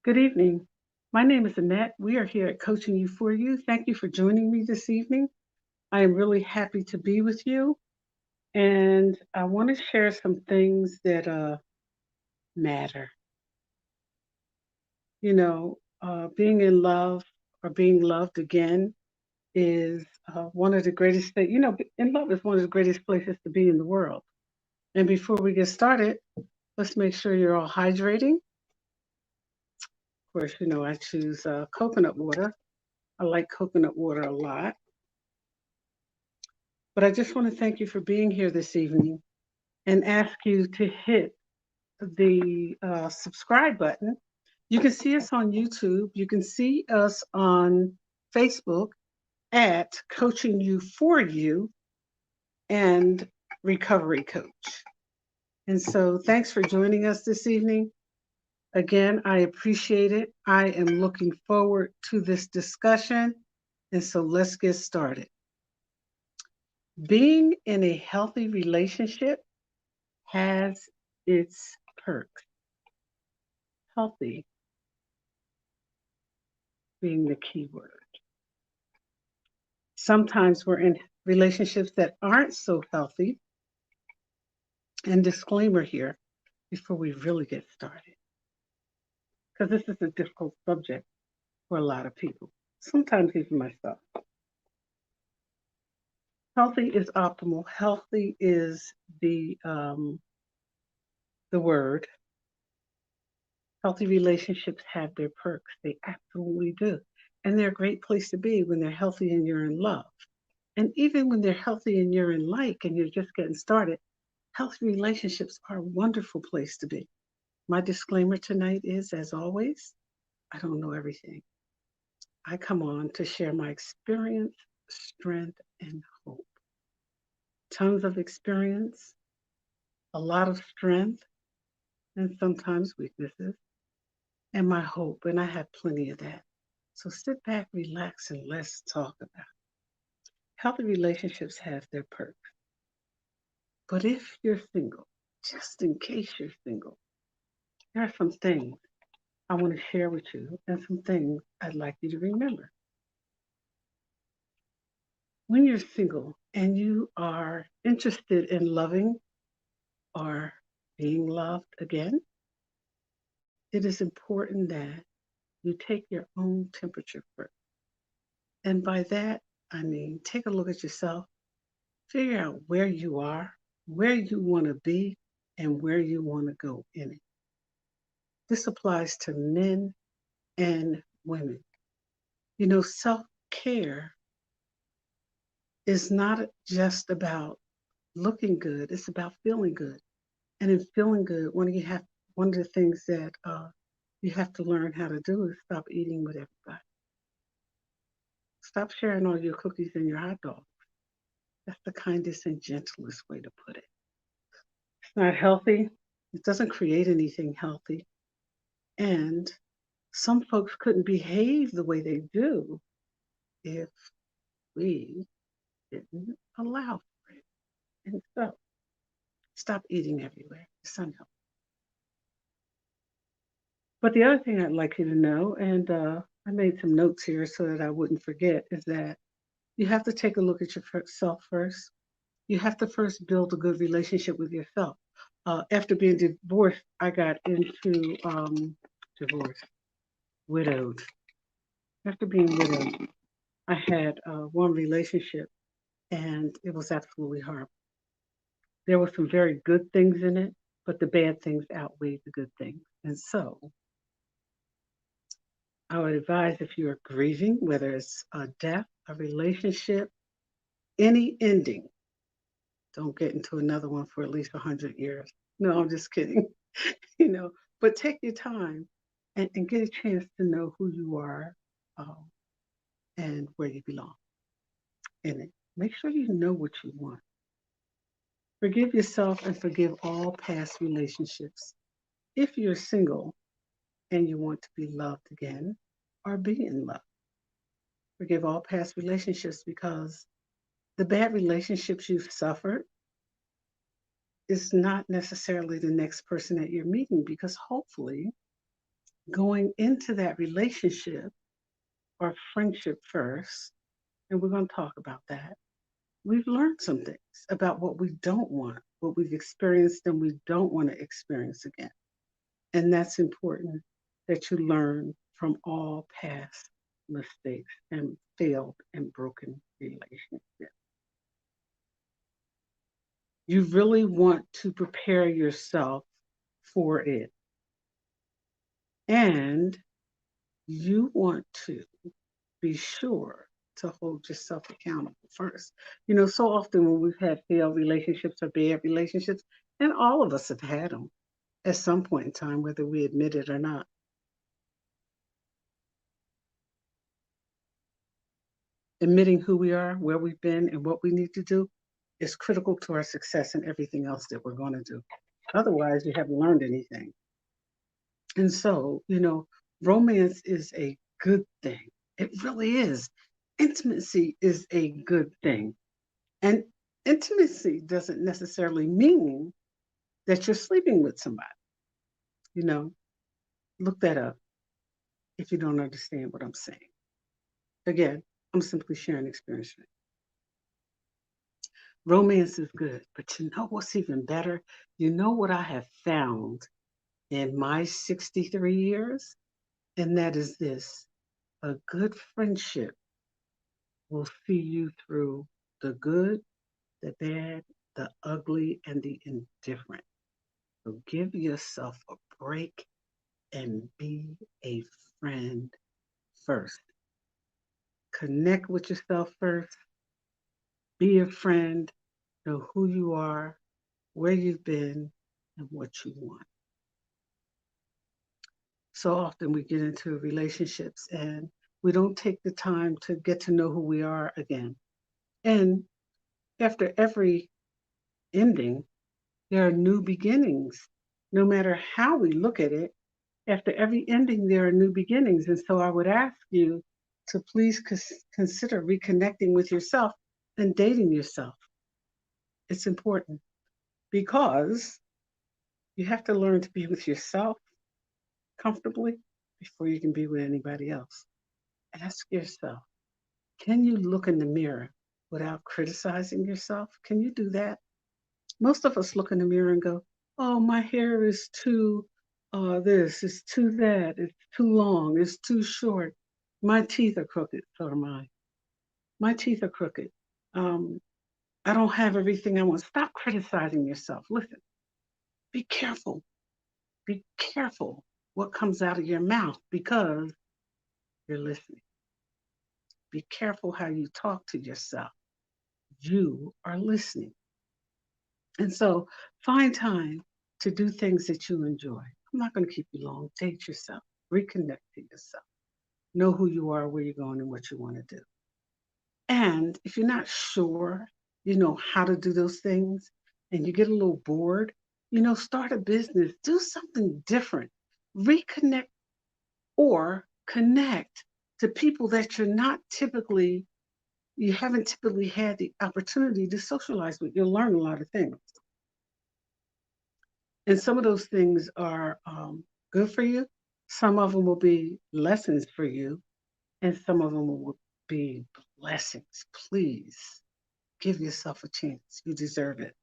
Good evening. My name is Annette. We are here at Coaching You for You. Thank you for joining me this evening. I am really happy to be with you, and I want to share some things that matter. Being in love or being loved again is one of the greatest things. In love is one of the greatest places to be in the world. And before we get started, let's make sure you're all hydrating. Of course, I choose coconut water. I like coconut water a lot. But I just want to thank you for being here this evening and ask you to hit the subscribe button. You can see us on YouTube. You can see us on Facebook at Coaching You for You and Recovery Coach. And so thanks for joining us this evening. Again, I appreciate it. I am looking forward to this discussion. And so let's get started. Being in a healthy relationship has its perks. Healthy being the key word. Sometimes we're in relationships that aren't so healthy. And disclaimer here before we really get started, because this is a difficult subject for a lot of people, sometimes even myself. Healthy is optimal. Healthy is the word. Healthy relationships have their perks. They absolutely do. And they're a great place to be when they're healthy and you're in love. And even when they're healthy and you're in like and you're just getting started, healthy relationships are a wonderful place to be. My disclaimer tonight is, as always, I don't know everything. I come on to share my experience, strength, and hope. Tons of experience, a lot of strength, and sometimes weaknesses, and my hope, and I have plenty of that. So sit back, relax, and let's talk about it. Healthy relationships have their perks. But if you're single, just in case you're single, there are some things I want to share with you and some things I'd like you to remember. When you're single and you are interested in loving or being loved again, it is important that you take your own temperature first. And by that, I mean, take a look at yourself, figure out where you are, where you want to be, and where you want to go in it. This applies to men and women. Self care is not just about looking good, it's about feeling good. And in feeling good, one of the things that you have to learn how to do is stop eating with everybody. Stop sharing all your cookies and your hot dogs. That's the kindest and gentlest way to put it. It's not healthy. It doesn't create anything healthy. And some folks couldn't behave the way they do if we didn't allow for it. And so stop eating everywhere. It's unhealthy. But the other thing I'd like you to know, and I made some notes here so that I wouldn't forget, is that you have to take a look at yourself first. You have to first build a good relationship with yourself. After being divorced, I got into divorce, widowed. After being widowed, I had one relationship, and it was absolutely horrible. There were some very good things in it, but the bad things outweighed the good things. And so I would advise, if you are grieving, whether it's a death, a relationship, any ending, don't get into another one for at least 100 years. No, I'm just kidding. you know, but take your time and get a chance to know who you are um, and where you belong in it. Make sure you know what you want. Forgive yourself and forgive all past relationships. If you're single and you want to be loved again or be in love, forgive all past relationships, because the bad relationships you've suffered is not necessarily the next person that you're meeting, because hopefully going into that relationship or friendship first, and we're going to talk about that, we've learned some things about what we don't want, what we've experienced and we don't want to experience again. And that's important that you learn from all past mistakes and failed and broken relationships. You really want to prepare yourself for it. And you want to be sure to hold yourself accountable first. So often when we've had failed relationships or bad relationships, and all of us have had them at some point in time, whether we admit it or not, admitting who we are, where we've been, and what we need to do is critical to our success and everything else that we're going to do. Otherwise, you haven't learned anything. And so, romance is a good thing. It really is. Intimacy is a good thing. And intimacy doesn't necessarily mean that you're sleeping with somebody. You know, look that up if you don't understand what I'm saying. Again, I'm simply sharing experience. Romance is good, but you know what's even better? You know what I have found in my 63 years? And that is this: a good friendship will see you through the good, the bad, the ugly, and the indifferent. So give yourself a break and be a friend first. Connect with yourself first. Be a friend. Know who you are, where you've been, and what you want. So often we get into relationships and we don't take the time to get to know who we are again. And after every ending, there are new beginnings. No matter how we look at it, after every ending, there are new beginnings. And so I would ask you to please consider reconnecting with yourself and dating yourself. It's important because you have to learn to be with yourself comfortably before you can be with anybody else. Ask yourself, can you look in the mirror without criticizing yourself? Can you do that? Most of us look in the mirror and go, oh, my hair is too this, it's too that, it's too long, it's too short. My teeth are crooked, so are mine. My teeth are crooked. Um, I don't have everything I want. Stop criticizing yourself. Listen, be careful. Be careful what comes out of your mouth because you're listening. Be careful how you talk to yourself. You are listening. And so find time to do things that you enjoy. I'm not going to keep you long. Date yourself, reconnect to yourself, know who you are, where you're going, and what you want to do. And if you're not sure, how to do those things and you get a little bored, start a business, do something different, reconnect or connect to people that you haven't typically had the opportunity to socialize with. You'll learn a lot of things. And some of those things are good for you. Some of them will be lessons for you, and some of them will be blessings. Please give yourself a chance. You deserve it.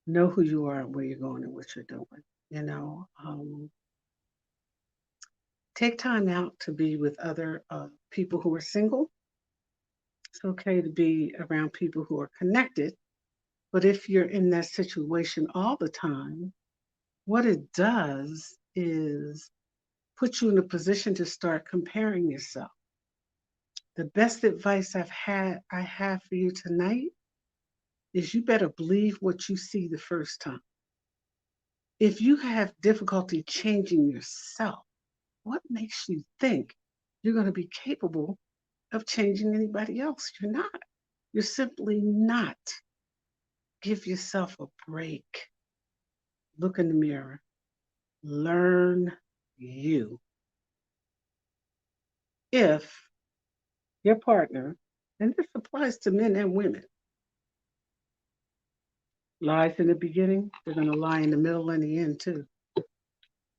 Know who you are, where you're going, and what you're doing. Take time out to be with other people who are single. It's okay to be around people who are connected. But if you're in that situation all the time, what it does is put you in a position to start comparing yourself. The best advice I have for you tonight is you better believe what you see the first time. If you have difficulty changing yourself, what makes you think you're going to be capable of changing anybody else? You're not. You're simply not. Give yourself a break. Look in the mirror. Learn you. If your partner, and this applies to men and women, lies in the beginning, they're going to lie in the middle and the end too.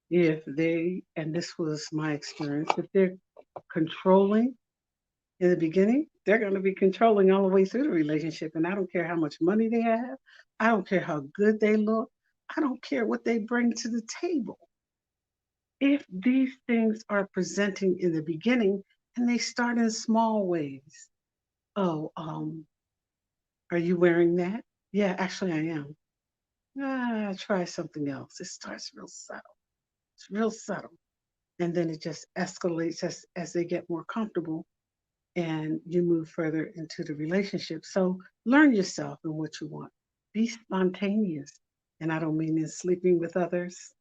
If they, and this was my experience, if they're controlling in the beginning, they're going to be controlling all the way through the relationship. And I don't care how much money they have. I don't care how good they look. I don't care what they bring to the table. If these things are presenting in the beginning and they start in small ways. Oh, are you wearing that? Yeah, actually I am. Try something else. It starts real subtle. It's real subtle. And then it just escalates as they get more comfortable and you move further into the relationship. So learn yourself and what you want. Be spontaneous. And I don't mean in sleeping with others.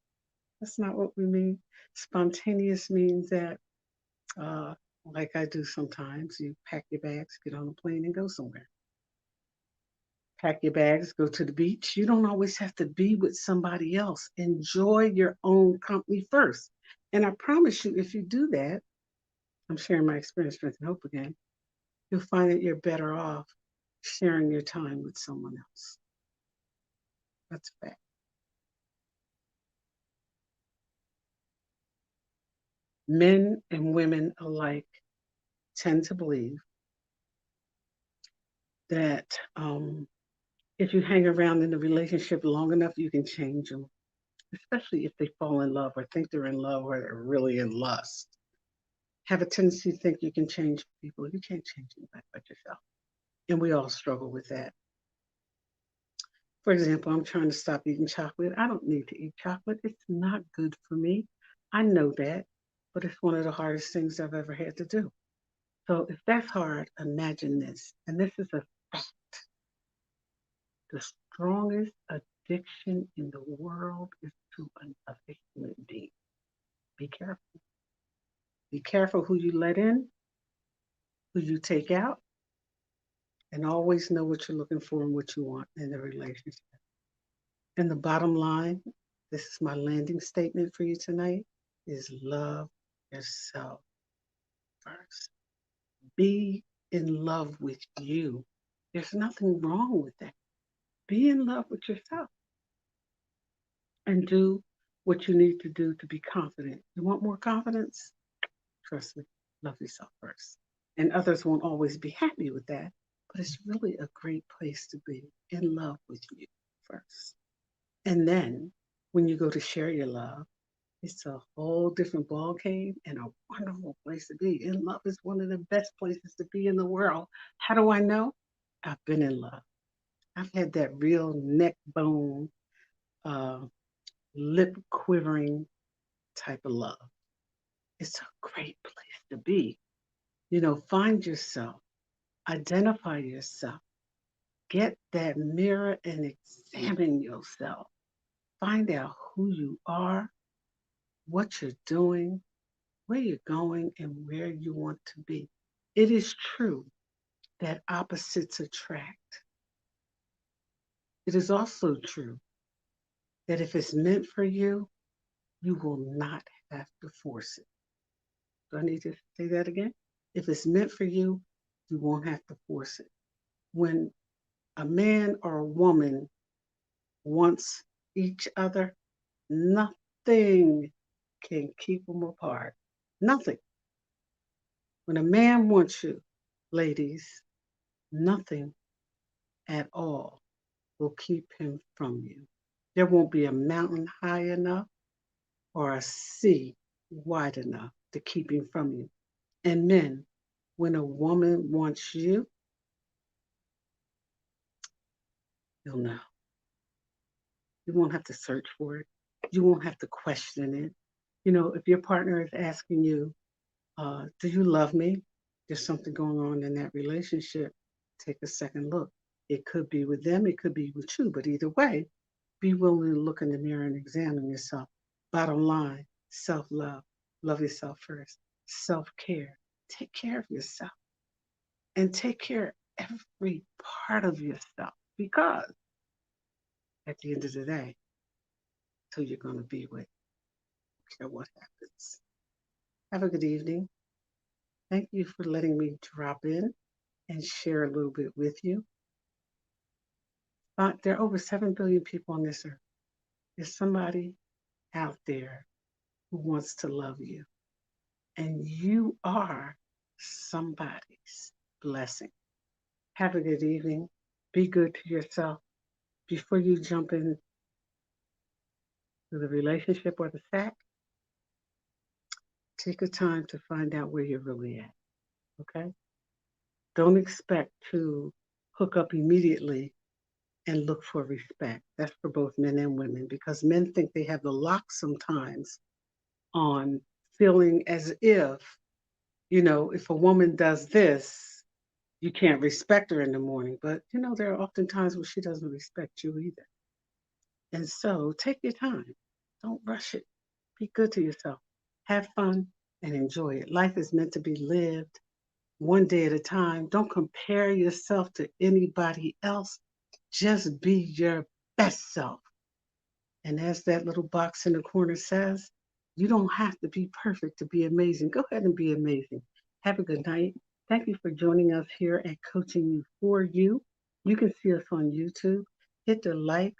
That's not what we mean. Spontaneous means that, uh, like I do sometimes, you pack your bags, get on a plane, and go somewhere. Pack your bags, go to the beach. You don't always have to be with somebody else. Enjoy your own company first. And I promise you, if you do that, I'm sharing my experience, strength, and hope again, you'll find that you're better off sharing your time with someone else. That's a fact. Men and women alike tend to believe that if you hang around in a relationship long enough, you can change them, especially if they fall in love or think they're in love or they're really in lust. Have a tendency to think you can change people. You can't change anybody but yourself. And we all struggle with that. For example, I'm trying to stop eating chocolate. I don't need to eat chocolate. It's not good for me. I know that, but it's one of the hardest things I've ever had to do. So if that's hard, imagine this. And this is a fact. The strongest addiction in the world is to another human being. Be careful. Be careful who you let in, who you take out, and always know what you're looking for and what you want in the relationship. And the bottom line, this is my landing statement for you tonight, is love yourself first. Be in love with you. There's nothing wrong with that. Be in love with yourself and do what you need to do to be confident. You want more confidence? Trust me, love yourself first. And others won't always be happy with that, but it's really a great place to be in love with you first. And then when you go to share your love, it's a whole different ball game and a wonderful place to be. And love is one of the best places to be in the world. How do I know? I've been in love. I've had that real neck bone, uh, lip quivering type of love. It's a great place to be. Find yourself, identify yourself, get that mirror and examine yourself. Find out who you are, what you're doing, where you're going, and where you want to be. It is true that opposites attract. It is also true that if it's meant for you, you will not have to force it. Do I need to say that again? If it's meant for you, you won't have to force it. When a man or a woman wants each other, nothing can keep them apart. Nothing. When a man wants you, ladies, nothing at all will keep him from you. There won't be a mountain high enough or a sea wide enough to keep him from you. And men, when a woman wants you, you'll know. You won't have to search for it. You won't have to question it. If your partner is asking you, do you love me? There's something going on in that relationship. Take a second look. It could be with them, it could be with you, but either way, be willing to look in the mirror and examine yourself. Bottom line, self love. Love yourself first. Self care. Take care of yourself and take care of every part of yourself because at the end of the day, who you're going to be with, no care what happens. Have a good evening. Thank you for letting me drop in and share a little bit with you. There are over 7 billion people on this earth. There's somebody out there who wants to love you. And you are somebody's blessing. Have a good evening. Be good to yourself before you jump into the relationship or the sack. Take the time to find out where you're really at. Okay? Don't expect to hook up immediately and look for respect. That's for both men and women because men think they have the lock sometimes on feeling as if, if a woman does this, you can't respect her in the morning. But, there are often times when she doesn't respect you either. And so take your time. Don't rush it. Be good to yourself. Have fun and enjoy it. Life is meant to be lived one day at a time. Don't compare yourself to anybody else. Just be your best self. And as that little box in the corner says, you don't have to be perfect to be amazing. Go ahead and be amazing. Have a good night. Thank you for joining us here at Coaching You for You. You can see us on YouTube. Hit the like,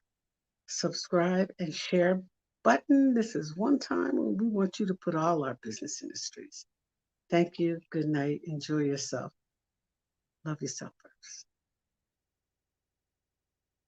subscribe, and share button. This is one time when we want you to put all our business in the streets. Thank you. Good night. Enjoy yourself. Love yourself.